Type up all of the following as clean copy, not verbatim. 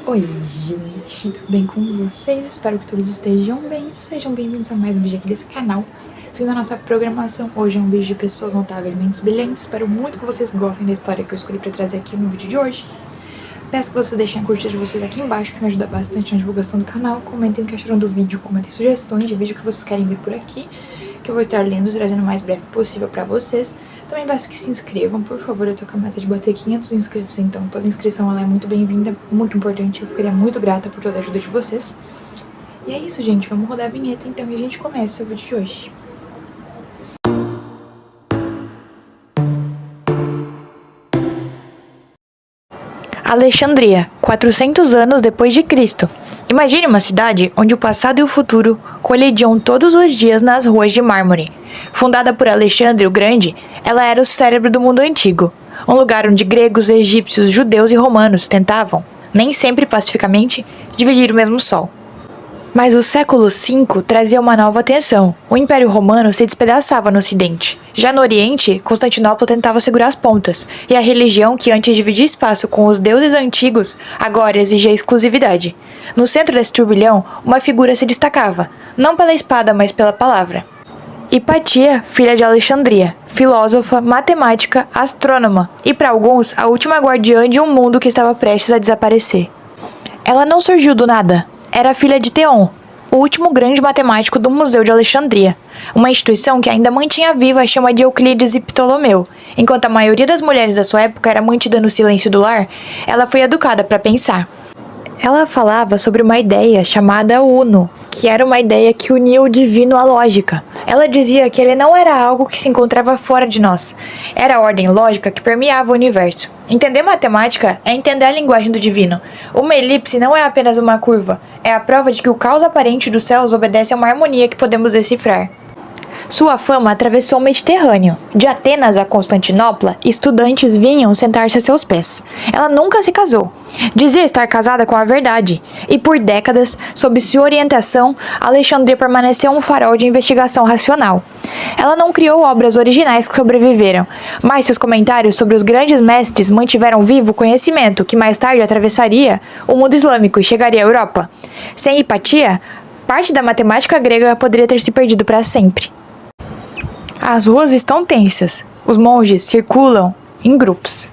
Oi, gente, tudo bem com vocês? Espero que todos estejam bem. Sejam bem-vindos a mais um vídeo aqui desse canal. Seguindo a nossa programação, hoje é um vídeo de pessoas notáveis, mentes brilhantes. Espero muito que vocês gostem da história que eu escolhi pra trazer aqui no vídeo de hoje. Peço que vocês deixem a curtida de vocês aqui embaixo, que me ajuda bastante na divulgação do canal. Comentem o que acharam do vídeo, comentem sugestões de vídeo que vocês querem ver por aqui, que eu vou estar lendo e trazendo o mais breve possível pra vocês. Também peço que se inscrevam, por favor. Eu tô com a meta de bater 500 inscritos, então toda inscrição ela é muito bem-vinda, muito importante. Eu ficaria muito grata por toda a ajuda de vocês. E é isso, gente. Vamos rodar a vinheta então e a gente começa o vídeo de hoje. Alexandria, 400 anos depois de Cristo. Imagine uma cidade onde o passado e o futuro colidiam todos os dias nas ruas de mármore. Fundada por Alexandre o Grande, ela era o cérebro do mundo antigo, um lugar onde gregos, egípcios, judeus e romanos tentavam, nem sempre pacificamente, dividir o mesmo sol. Mas o século V trazia uma nova tensão. O Império Romano se despedaçava no Ocidente. Já no Oriente, Constantinopla tentava segurar as pontas, e a religião, que antes dividia espaço com os deuses antigos, agora exigia exclusividade. No centro desse turbilhão, uma figura se destacava, não pela espada, mas pela palavra. Hipatia, filha de Alexandria, filósofa, matemática, astrônoma, e para alguns, a última guardiã de um mundo que estava prestes a desaparecer. Ela não surgiu do nada. Era filha de Theon, o último grande matemático do Museu de Alexandria, uma instituição que ainda mantinha viva a chama de Euclides e Ptolomeu. Enquanto a maioria das mulheres da sua época era mantida no silêncio do lar, ela foi educada para pensar. Ela falava sobre uma ideia chamada Uno, que era uma ideia que unia o divino à lógica. Ela dizia que ele não era algo que se encontrava fora de nós, era a ordem lógica que permeava o universo. Entender matemática é entender a linguagem do divino. Uma elipse não é apenas uma curva, é a prova de que o caos aparente dos céus obedece a uma harmonia que podemos decifrar. Sua fama atravessou o Mediterrâneo. De Atenas a Constantinopla, estudantes vinham sentar-se a seus pés. Ela nunca se casou. Dizia estar casada com a verdade. E por décadas, sob sua orientação, Alexandria permaneceu um farol de investigação racional. Ela não criou obras originais que sobreviveram, mas seus comentários sobre os grandes mestres mantiveram vivo o conhecimento que mais tarde atravessaria o mundo islâmico e chegaria à Europa. Sem Hipatia, parte da matemática grega poderia ter se perdido para sempre. As ruas estão tensas. Os monges circulam em grupos.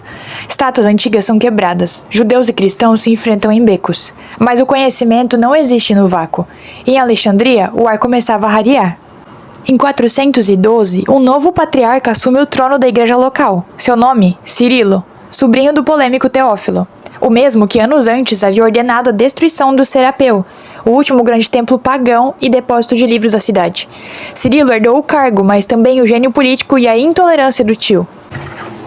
Estátuas antigas são quebradas. Judeus e cristãos se enfrentam em becos. Mas o conhecimento não existe no vácuo. Em Alexandria, o ar começava a rarear. Em 412, um novo patriarca assume o trono da igreja local. Seu nome, Cirilo, sobrinho do polêmico Teófilo. O mesmo que anos antes havia ordenado a destruição do Serapeu, o último grande templo pagão e depósito de livros da cidade. Cirilo herdou o cargo, mas também o gênio político e a intolerância do tio.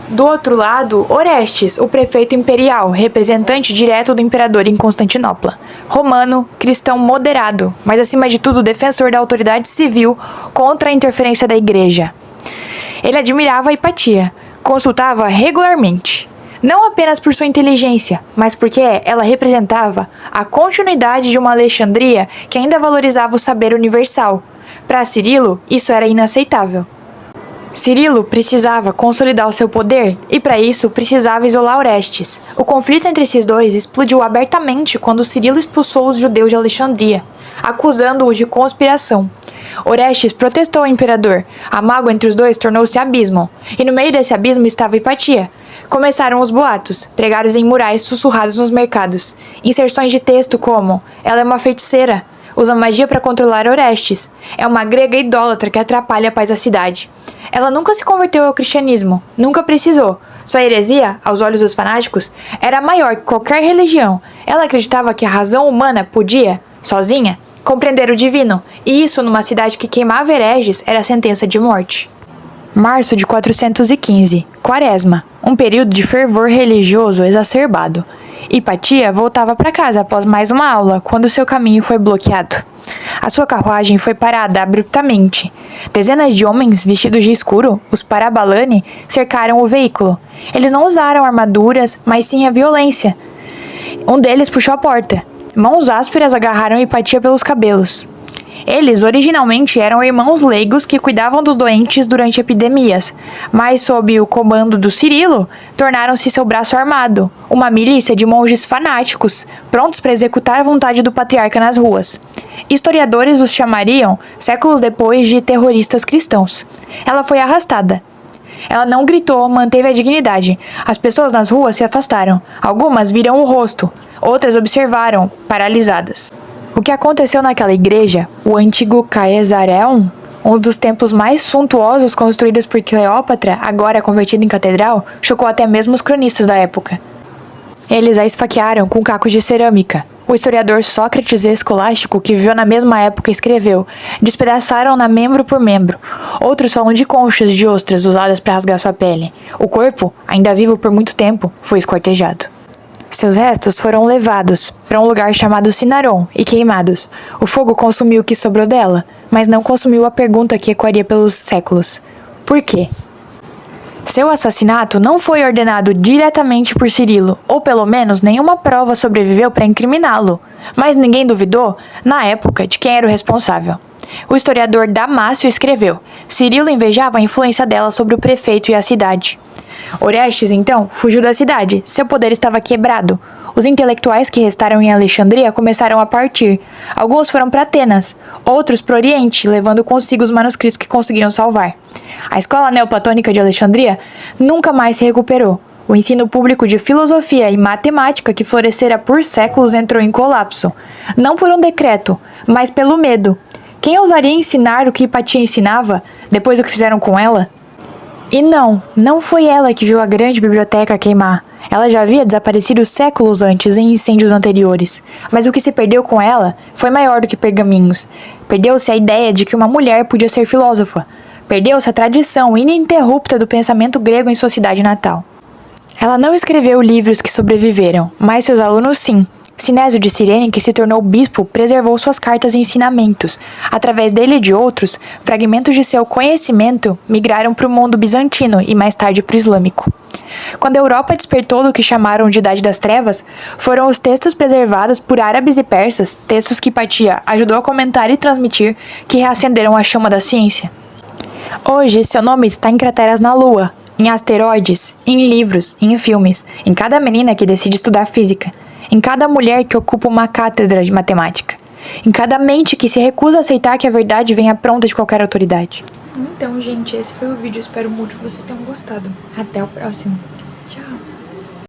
Do outro lado, Orestes, o prefeito imperial, representante direto do imperador em Constantinopla. Romano, cristão moderado, mas acima de tudo defensor da autoridade civil contra a interferência da igreja. Ele admirava a Hipatia, consultava regularmente. Não apenas por sua inteligência, mas porque ela representava a continuidade de uma Alexandria que ainda valorizava o saber universal. Para Cirilo, isso era inaceitável. Cirilo precisava consolidar o seu poder e, para isso, precisava isolar Orestes. O conflito entre esses dois explodiu abertamente quando Cirilo expulsou os judeus de Alexandria, acusando-o de conspiração. Orestes protestou ao imperador. A mágoa entre os dois tornou-se abismo, e no meio desse abismo estava Hipatia. Começaram os boatos, pregados em murais sussurrados nos mercados. Inserções de texto como: ela é uma feiticeira, usa magia para controlar Orestes, é uma grega idólatra que atrapalha a paz da cidade. Ela nunca se converteu ao cristianismo, nunca precisou. Sua heresia, aos olhos dos fanáticos, era maior que qualquer religião. Ela acreditava que a razão humana podia, sozinha, compreender o divino, e isso numa cidade que queimava hereges era sentença de morte. Março de 415, Quaresma, um período de fervor religioso exacerbado. Hipatia voltava para casa após mais uma aula, quando seu caminho foi bloqueado. A sua carruagem foi parada abruptamente. Dezenas de homens vestidos de escuro, os Parabalani, cercaram o veículo. Eles não usaram armaduras, mas sim a violência. Um deles puxou a porta. Mãos ásperas agarraram Hipatia pelos cabelos. Eles originalmente eram irmãos leigos que cuidavam dos doentes durante epidemias, mas sob o comando do Cirilo, tornaram-se seu braço armado, uma milícia de monges fanáticos, prontos para executar a vontade do patriarca nas ruas. Historiadores os chamariam, séculos depois, de terroristas cristãos. Ela foi arrastada. Ela não gritou, manteve a dignidade. As pessoas nas ruas se afastaram. Algumas viram o rosto, outras observaram, paralisadas. O que aconteceu naquela igreja, o antigo Caesareum, um dos templos mais suntuosos construídos por Cleópatra, agora convertido em catedral, chocou até mesmo os cronistas da época. Eles a esfaquearam com cacos de cerâmica. O historiador Sócrates Escolástico, que viveu na mesma época, escreveu: despedaçaram-na membro por membro. Outros falam de conchas de ostras usadas para rasgar sua pele. O corpo, ainda vivo por muito tempo, foi esquartejado. Seus restos foram levados para um lugar chamado Cinaron e queimados. O fogo consumiu o que sobrou dela, mas não consumiu a pergunta que ecoaria pelos séculos: por quê? Seu assassinato não foi ordenado diretamente por Cirilo, ou pelo menos nenhuma prova sobreviveu para incriminá-lo, mas ninguém duvidou, na época, de quem era o responsável. O historiador Damácio escreveu: Cirilo invejava a influência dela sobre o prefeito e a cidade. Orestes, então, fugiu da cidade. Seu poder estava quebrado. Os intelectuais que restaram em Alexandria começaram a partir. Alguns foram para Atenas, outros para o Oriente, levando consigo os manuscritos que conseguiram salvar. A escola neoplatônica de Alexandria nunca mais se recuperou. O ensino público de filosofia e matemática que florescera por séculos entrou em colapso. Não por um decreto, mas pelo medo. Quem ousaria ensinar o que Hipatia ensinava, depois do que fizeram com ela? E não foi ela que viu a grande biblioteca queimar. Ela já havia desaparecido séculos antes em incêndios anteriores. Mas o que se perdeu com ela foi maior do que pergaminhos. Perdeu-se a ideia de que uma mulher podia ser filósofa. Perdeu-se a tradição ininterrupta do pensamento grego em sua cidade natal. Ela não escreveu livros que sobreviveram, mas seus alunos sim. Sinésio de Cirene, que se tornou bispo, preservou suas cartas e ensinamentos. Através dele e de outros, fragmentos de seu conhecimento migraram para o mundo bizantino e mais tarde para o islâmico. Quando a Europa despertou do que chamaram de Idade das Trevas, foram os textos preservados por árabes e persas, textos que Hipatia ajudou a comentar e transmitir, que reacenderam a chama da ciência. Hoje, seu nome está em crateras na Lua, em asteroides, em livros, em filmes, em cada menina que decide estudar física, em cada mulher que ocupa uma cátedra de matemática, em cada mente que se recusa a aceitar que a verdade venha pronta de qualquer autoridade. Então, gente, esse foi o vídeo. Espero muito que vocês tenham gostado. Até o próximo.